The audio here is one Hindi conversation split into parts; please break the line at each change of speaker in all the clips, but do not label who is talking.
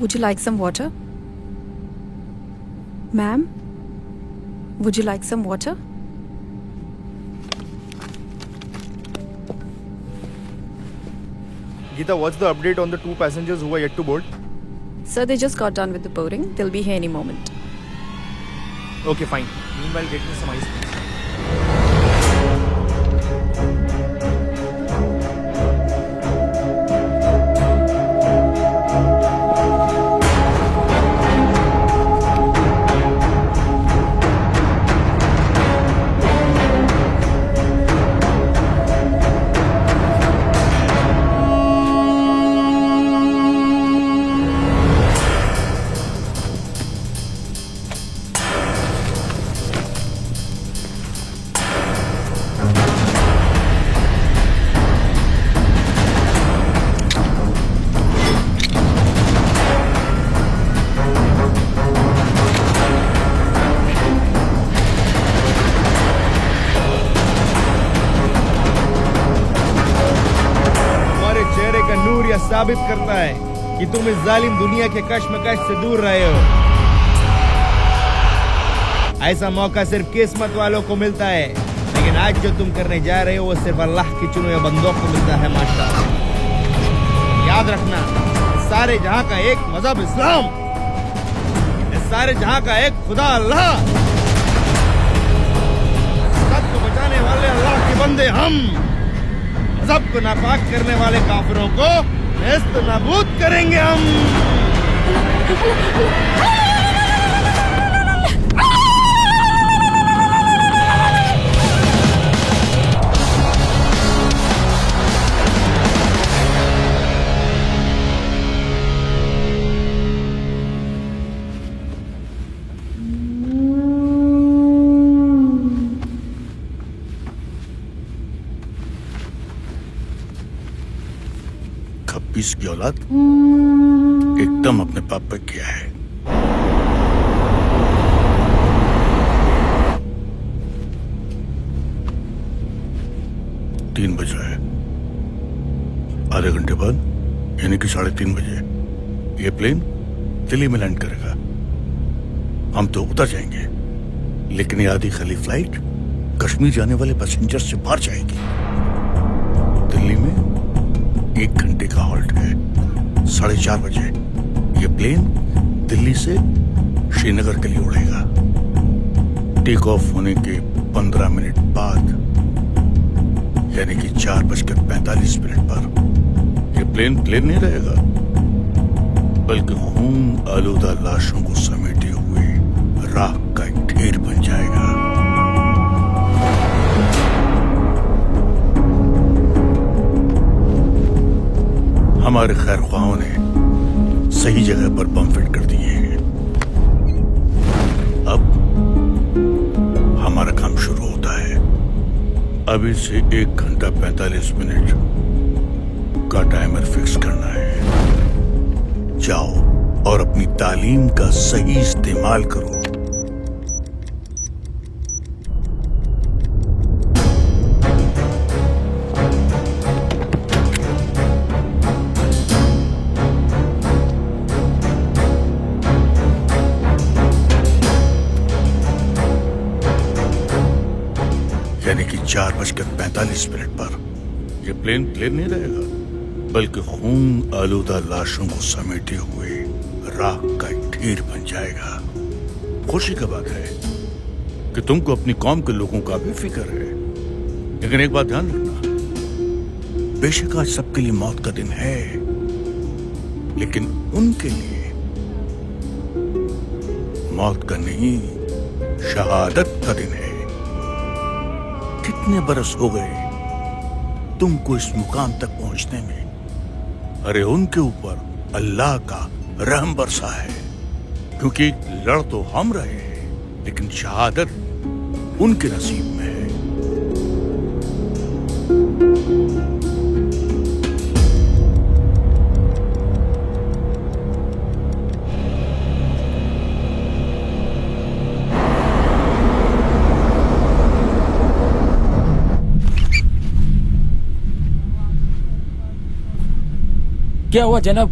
Would you like some water? Ma'am? Would you like some water?
Geeta, what's the update on the 2 passengers who are yet to board?
Sir, they just got done with the boarding. They'll be here any moment.
Okay, fine. Meanwhile, get me some ice, please. साबित करता है कि तुम इस जालिम दुनिया के कश्मकश से दूर रहे हो। ऐसा मौका सिर्फ किस्मत वालों को मिलता है, लेकिन आज जो तुम करने जा रहे हो वो सिर्फ अल्लाह की चुने हुए बंदों को मिलता है। माशाअल्लाह। याद रखना, इस सारे जहां का एक मजहब इस्लाम, इस सारे जहां का एक खुदा अल्लाह, सबको बचाने वाले अल्लाह के बंदे हम, मजहब को नापाक करने वाले काफिरों को नेस्त नाबूद करेंगे हम।
खब्बीस की औलाद एकदम अपने पाप पे किया है। तीन बज रहा है, आधे घंटे बाद यानी कि 3:30 बजे ये प्लेन दिल्ली में लैंड करेगा। हम तो उतर जाएंगे, लेकिन ये आधी खाली फ्लाइट कश्मीर जाने वाले पैसेंजर से बाहर जाएगी। दिल्ली में 1 घंटे का हॉल्ट है। 4:30 बजे ये प्लेन दिल्ली से श्रीनगर के लिए उड़ेगा। टेक ऑफ होने के 15 मिनट बाद यानी कि 4:45 पर ये प्लेन नहीं रहेगा, बल्कि खून आलूदा लाशों को समेटे हुए राख का एक ढेर बन जाएगा। हमारे खैरख्वाहों ने सही जगह पर बम फिट कर दिए हैं। अब हमारा काम शुरू होता है। अभी से 1 घंटा 45 मिनट का टाइमर फिक्स करना है। जाओ और अपनी तालीम का सही इस्तेमाल करो। यानी कि 4:45 पर यह प्लेन नहीं रहेगा, बल्कि खून आलूदा लाशों को समेटे हुए राख का एक ढेर बन जाएगा। खुशी की बात है कि तुमको अपनी कौम के लोगों का भी फिक्र है, लेकिन एक बात ध्यान रखना, बेशक आज सबके लिए मौत का दिन है, लेकिन उनके लिए मौत का नहीं, शहादत का दिन है। कितने बरस हो गए तुमको इस मुकाम तक पहुंचने में। अरे उनके ऊपर अल्लाह का रहम बरसा है, क्योंकि लड़ तो हम रहे हैं, लेकिन शहादत उनके नसीब में है।
क्या हुआ जनाब?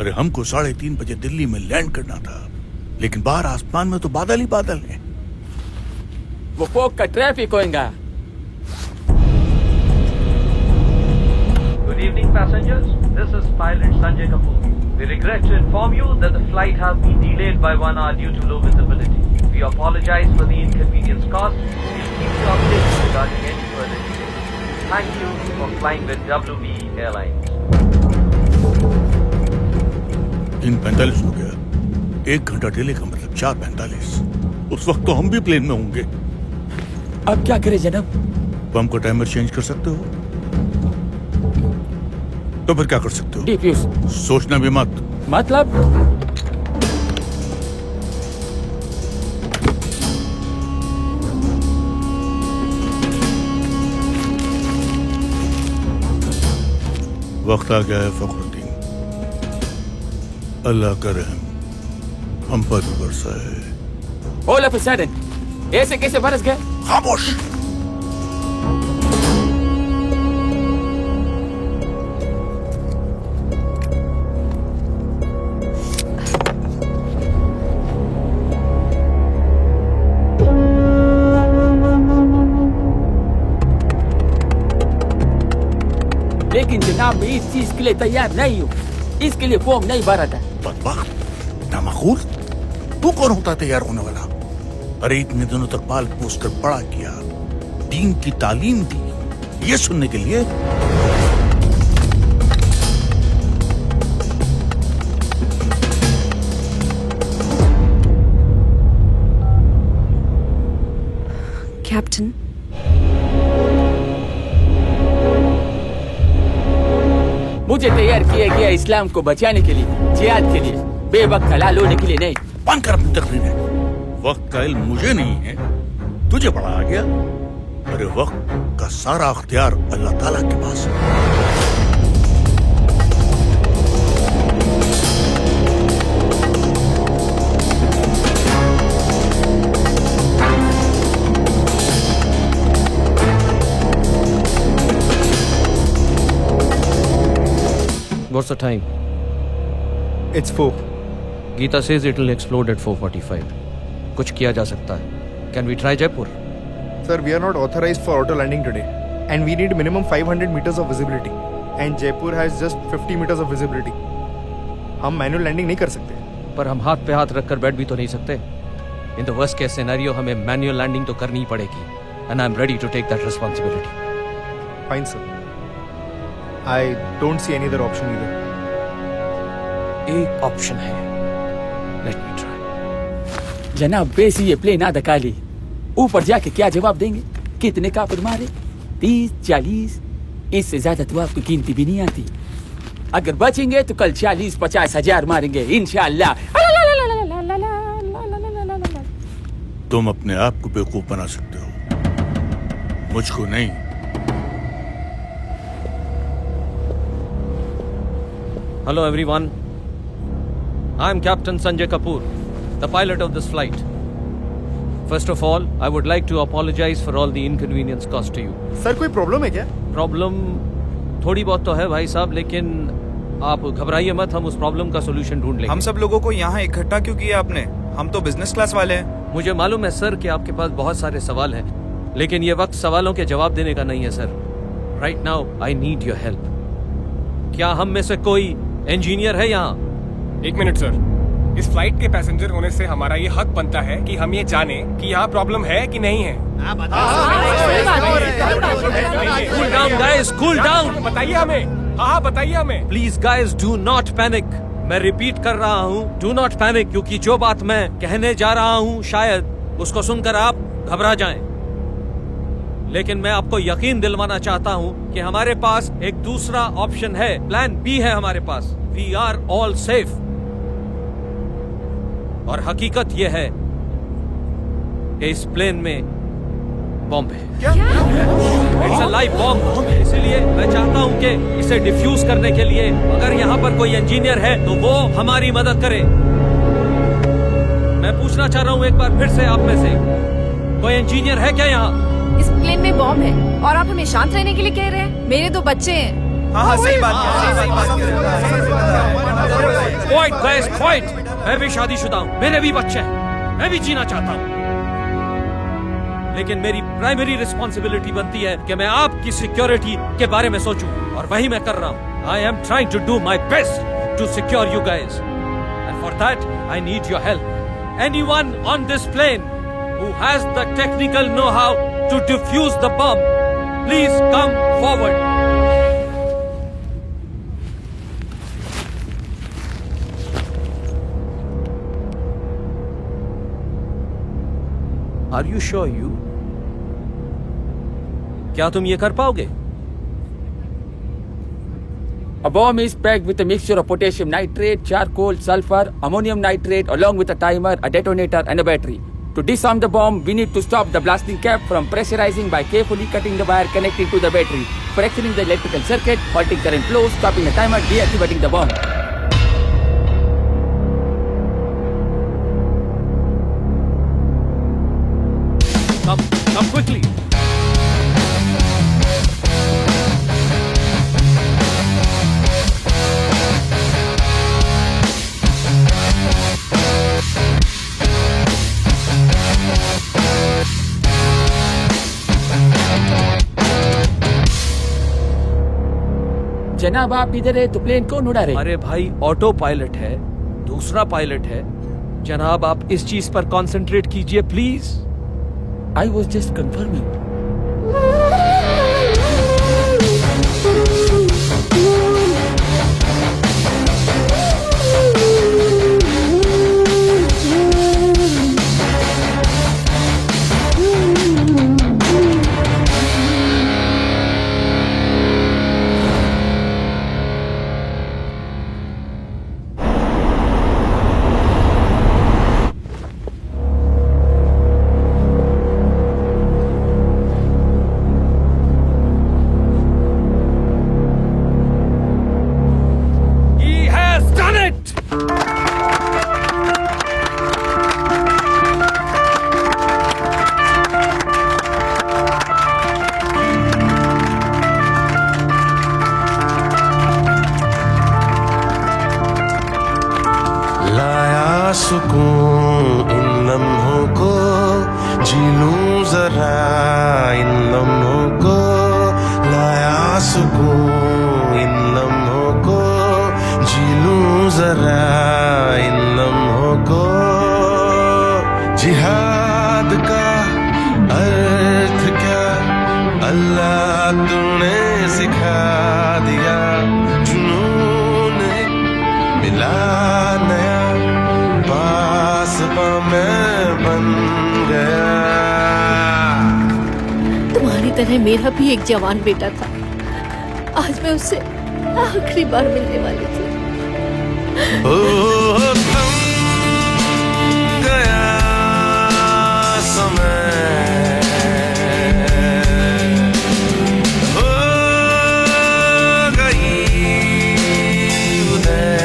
अरे हमको 3:30 बजे दिल्ली में लैंड करना था, लेकिन बाहर आसमान में तो बादल ही बादल हैं।
वो फोक का ट्रैफिक होएगा।
Good evening, passengers. This is pilot Sanjay Kapoor. We regret to inform you that the flight has been delayed by 1 hour due to low visibility. We apologize for the inconvenience caused. We'll keep you updated regarding any further delays. Thank you for flying with WB Airlines.
3:45 हो गया। 1 घंटा डिले का मतलब 4:45। उस वक्त तो हम भी प्लेन में होंगे।
अब क्या करें जनाब?
पंप का टाइमर चेंज कर सकते हो? तो फिर क्या कर सकते हो?
डिफ्यूज।
सोचना भी मत।
मतलब?
वक्त आ गया है फखरुद्दीन, अल्लाह का रहम हम पर भी बरसा है।
ऑल ऑफ अ सडन ऐसे कैसे बरस गए?
खामोश।
लेकिन जनाब मैं इस चीज के लिए तैयार नहीं हूँ। इसके लिए फॉर्म नहीं भरा था।
बदबख्त, नामाकूल, तू कौन होता है तैयार होने वाला? अरे इतने दिनों तक पाल पोस कर बड़ा किया, दीन की तालीम दी, ये सुनने के लिए?
Captain,
मुझे तैयार किया गया इस्लाम को बचाने के लिए, जिहाद के लिए, बेवक्त हलाल होने के लिए नहीं।
बंद कर अपनी तकरीरें। वक्त का इल्म मुझे नहीं है, तुझे बड़ा आ गया। अरे वक्त का सारा अख्तियार अल्लाह ताला के पास है।
What's the time?
It's 4.
Geeta says it will explode at 4:45. कुछ किया जा सकता है. Can we try Jaipur?
Sir, we are not authorized for auto landing today. And we need minimum 500 meters of visibility. And Jaipur has just 50 meters of visibility. हम manual landing नहीं कर सकते.
पर हम हाथ पे हाथ रखकर बैठ भी तो नहीं सकते. In the worst case scenario हमें manual landing तो करनी ही पड़ेगी. And I'm ready to take that responsibility.
Fine, sir. I don't see any other option either.
एक ऑप्शन है। Let me try. जनाब बेसी ये प्लेन आधा खाली, ऊपर जाके क्या जवाब देंगे? कितने काफिर मारे? 30, 40? इससे ज्यादा तो आपको गिनती भी नहीं आती। अगर बचेंगे तो कल 40-50 हजार मारेंगे इंशाअल्लाह।
तुम अपने आप को बेवकूफ बना सकते हो, मुझको नहीं।
Hello everyone. I'm Captain Sanjay Kapoor, the pilot of this flight. First of all, I would like to apologize for all the inconvenience caused to you.
Sir, कोई प्रॉब्लम है क्या?
प्रॉब्लम थोड़ी बहुत तो है भाई साहब, लेकिन आप घबराइए मत, हम उस प्रॉब्लम का सोल्यूशन ढूंढ लेंगे।
हम सब लोगों को यहाँ इकट्ठा क्यों किया आपने? हम तो बिजनेस क्लास वाले हैं।
मुझे मालूम है सर कि आपके पास बहुत सारे सवाल हैं, लेकिन ये वक्त सवालों के जवाब देने का नहीं है sir. Right now I need your help. क्या हम में से कोई इंजीनियर है यहाँ?
1 मिनट सर, इस फ्लाइट के पैसेंजर होने से हमारा ये हक बनता है कि हम ये जाने कि यहाँ प्रॉब्लम है कि नहीं है।
Cool down guys, cool down.
बताइए हमें। हाँ बताइए हमें।
Please guys, do not panic. मैं रिपीट कर रहा हूँ, do not panic, क्योंकि जो बात मैं कहने जा रहा हूँ शायद उसको सुनकर आप घबरा जाएं। लेकिन मैं आपको यकीन दिलवाना चाहता हूं कि हमारे पास एक दूसरा ऑप्शन है, प्लान बी है हमारे पास। We are all safe. और हकीकत यह है कि इस प्लेन में बॉम्ब है। It's a live bomb. इसीलिए मैं चाहता हूं कि इसे डिफ्यूज करने के लिए अगर यहाँ पर कोई इंजीनियर है तो वो हमारी मदद करे। मैं पूछना चाह रहा हूं एक बार फिर से आप में से कोई इंजीनियर है क्या यहाँ?
इस प्लेन में बॉम्ब है और आप हमें शांत रहने के लिए कह रहे हैं? मेरे 2 बच्चे हैं।
हाँ सही बात है।
Quite guys, quite. मैं भी शादीशुदा हूँ, मेरे भी बच्चे हैं, मैं भी जीना चाहता हूँ, लेकिन मेरी प्राइमरी रिस्पॉन्सिबिलिटी बनती है कि मैं आपकी सिक्योरिटी के बारे में सोचूं, और वही मैं कर रहा हूँ। I am trying to do my best to secure you guys, and for that I need your help. Anyone on this plane who has the technical know-how to defuse the bomb, please come forward. Are you sure you? क्या तुम ये कर पाओगे?
A bomb is packed with a mixture of potassium nitrate, charcoal, sulfur, ammonium nitrate, along with a timer, a detonator, and a battery. To disarm the bomb, we need to stop the blasting cap from pressurizing by carefully cutting the wire connecting to the battery, fracturing the electrical circuit, halting current flow, stopping the timer, deactivating the bomb.
Come quickly.
जनाब आप इधर है तो प्लेन कौन उड़ा रहे?
अरे भाई, ऑटो पायलट है, दूसरा पायलट है। जनाब आप इस चीज पर कंसंट्रेट कीजिए please.
I was just confirming.
सुकून इन लम्हों को जी लूं जरा, इन लम्हों को लाया सुकून, इन लम्हों को जी लूं जरा, इन लम्हों को। जिहाद का अर्थ क्या अल्लाह तूने सिखा दिया, जुनून मिला नया, मैं बन गया।
तुम्हारी तरह मेरा भी एक जवान बेटा था, आज मैं उससे आखिरी बार मिलने वाली थी।
थम गया समय, हो गई उदय,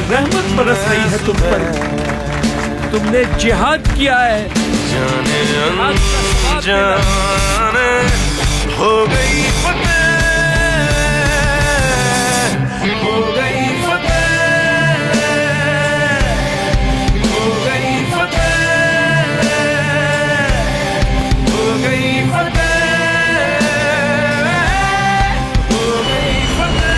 रहमत बरस रही है तुम पर, तुमने जिहाद किया है।
जाने अनजाने हो गई फतेह, हो गई फतेह, हो गई फतेह, हो गई फतेह, हो गई फतेह।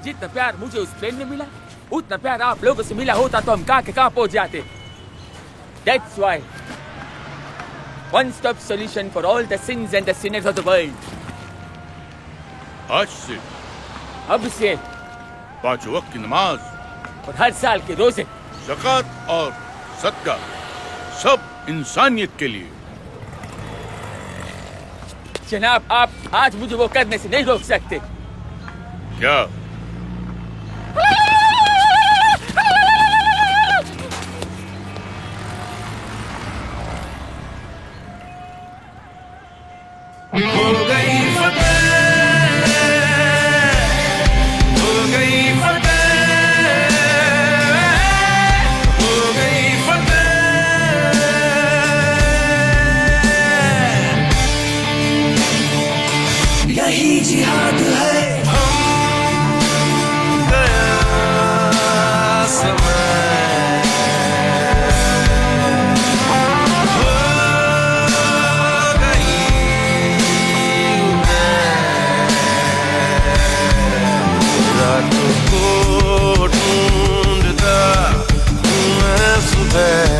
जितना प्यार मुझे उस प्लेन में मिला, उतना प्यार आप लोगों से मिला होता तो हम कहाँ के कहाँ पहुंच जाते। That's why one-stop solution for all the sins and the sinners of the world.
आज से
अब से
5 वक्त की नमाज
और हर साल के रोजे,
ज़कात और सदका सब इंसानियत के लिए।
जनाब आप आज मुझे वो करने से नहीं रोक सकते।
क्या?
हो गई फतेह, हो गई फतेह, हो गई फतेह। यही जिहाद है, हम गया समय। रातों को ढूंढता मैं सुबह